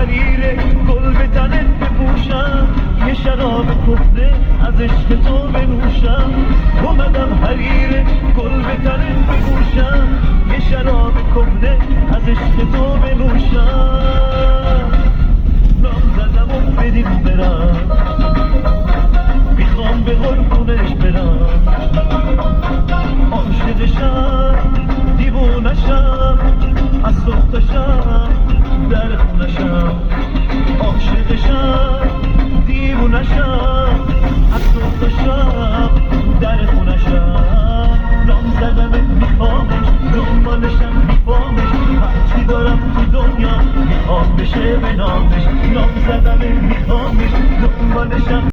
حریره گل به تنت بپوشم یه شراب کهنه از عشق تو بنوشم اومدم حریره گل به تنت بپوشم یه شراب کهنه از عشق تو بنوشم نام زدم و بدیم برم میخوام به قربونش برم عاشقشم دیوونشم از صبح تا شب در خونشم عاشقشم دیوونشم از صبح تا شب در خونشم نام زدم میخوامش دنبالشم میفامش هرچی دارم تو دنیا میخوام بشه به نامش نام زدم میخوامش دنبالشم